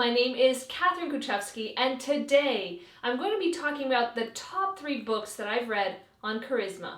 my name is Katherine, and today I'm going to be talking about the top 3 books that I've read on charisma.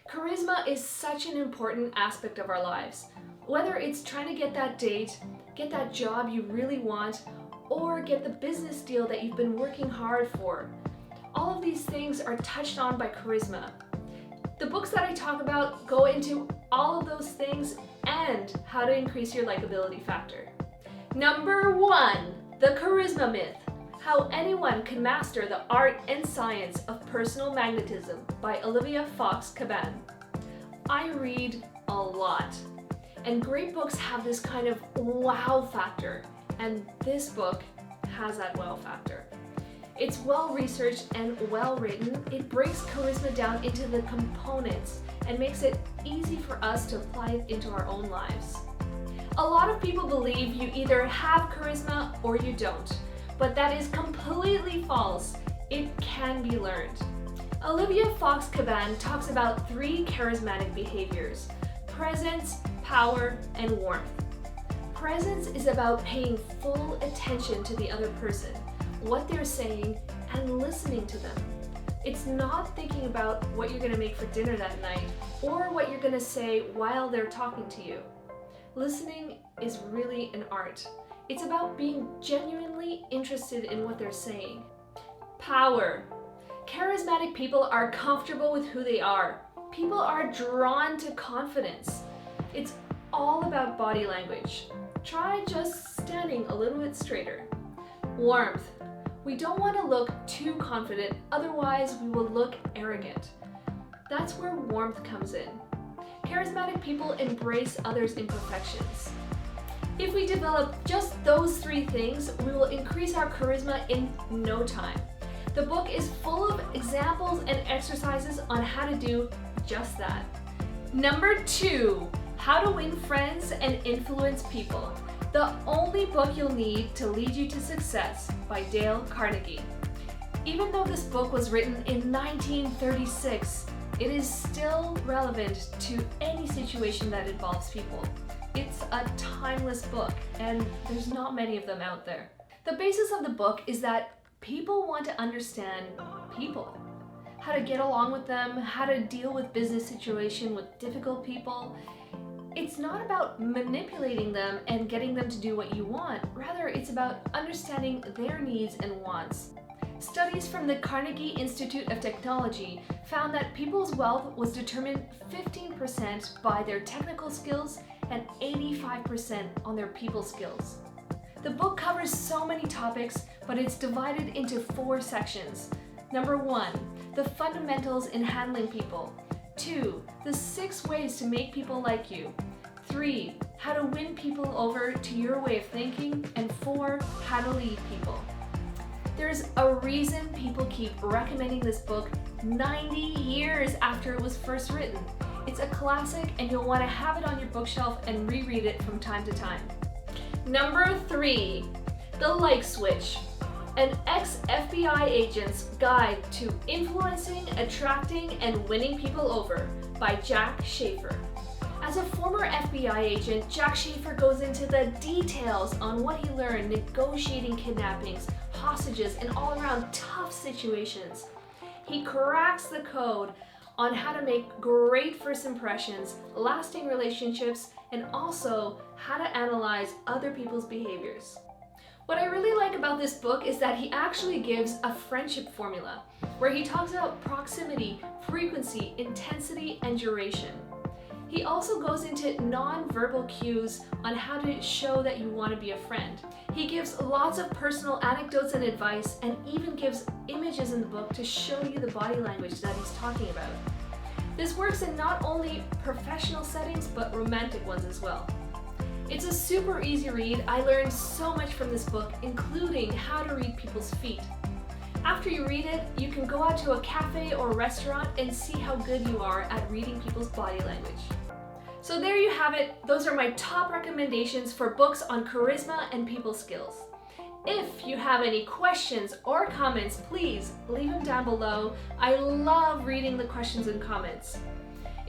Charisma is such an important aspect of our lives. Whether it's trying to get that date, get that job you really want, or get the business deal that you've been working hard for. All of these things are touched on by charisma. The books that I talk about go into all of those things and how to increase your likability factor. Number 1, the charisma myth. How anyone can master the art and science of personal magnetism by Olivia Cabane. I read a lot, and great books have this kind of wow factor, and this book has that wow factor. It's well researched and well written. It breaks charisma down into the components and makes it easy for us to apply it into our own lives. A lot of people believe you either have charisma or you don't, but that is completely false. It can be learned. Olivia Cabane talks about 3 charismatic behaviors: presence, power, and warmth. Presence is about paying full attention to the other person, what they're saying, and listening to them. It's not thinking about what you're going to make for dinner that night or what you're going to say while they're talking to you. Listening is really an art. It's about being genuinely interested in what they're saying. Power. Charismatic people are comfortable with who they are. People are drawn to confidence. It's all about body language. Try just standing a little bit straighter. Warmth. We don't want to look too confident, otherwise we will look arrogant. That's where warmth comes in. Charismatic people embrace others' imperfections. If we develop just those 3 things, we will increase our charisma in no time. The book is full of examples and exercises on how to do just that. Number 2, How to Win Friends and Influence People. The only book you'll need to lead you to success by Dale Carnegie. Even though this book was written in 1936, it is still relevant to any situation that involves people. It's a timeless book, and there's not many of them out there. The basis of the book is that people want to understand people. How to get along with them, how to deal with business situation with difficult people. It's not about manipulating them and getting them to do what you want. Rather, it's about understanding their needs and wants. Studies from the Carnegie Institute of Technology found that people's wealth was determined 15% by their technical skills and 85% on their people skills. The book covers so many topics, but it's divided into 4 sections. Number 1, the fundamentals in handling people. 2, the 6 ways to make people like you. 3, how to win people over to your way of thinking. And 4, how to lead people. There's a reason people keep recommending this book 90 years after it was first written. It's a classic, and you'll want to have it on your bookshelf and reread it from time to time. Number 3, The Like Switch. An ex-FBI agent's guide to influencing, attracting, and winning people over by Jack Schafer. As a former FBI agent, Jack Schafer goes into the details on what he learned negotiating kidnappings, hostages, and all around tough situations. He cracks the code on how to make great first impressions, lasting relationships, and also how to analyze other people's behaviors. What I really like about this book is that he actually gives a friendship formula where he talks about proximity, frequency, intensity, and duration. He also goes into non-verbal cues on how to show that you want to be a friend. He gives lots of personal anecdotes and advice, and even gives images in the book to show you the body language that he's talking about. This works in not only professional settings, but romantic ones as well. It's a super easy read. I learned so much from this book, including how to read people's feet. After you read it, you can go out to a cafe or restaurant and see how good you are at reading people's body language. So there you have it. Those are my top recommendations for books on charisma and people skills. If you have any questions or comments, please leave them down below. I love reading the questions and comments.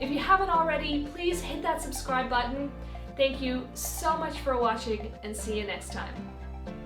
If you haven't already, please hit that subscribe button. Thank you so much for watching, and see you next time.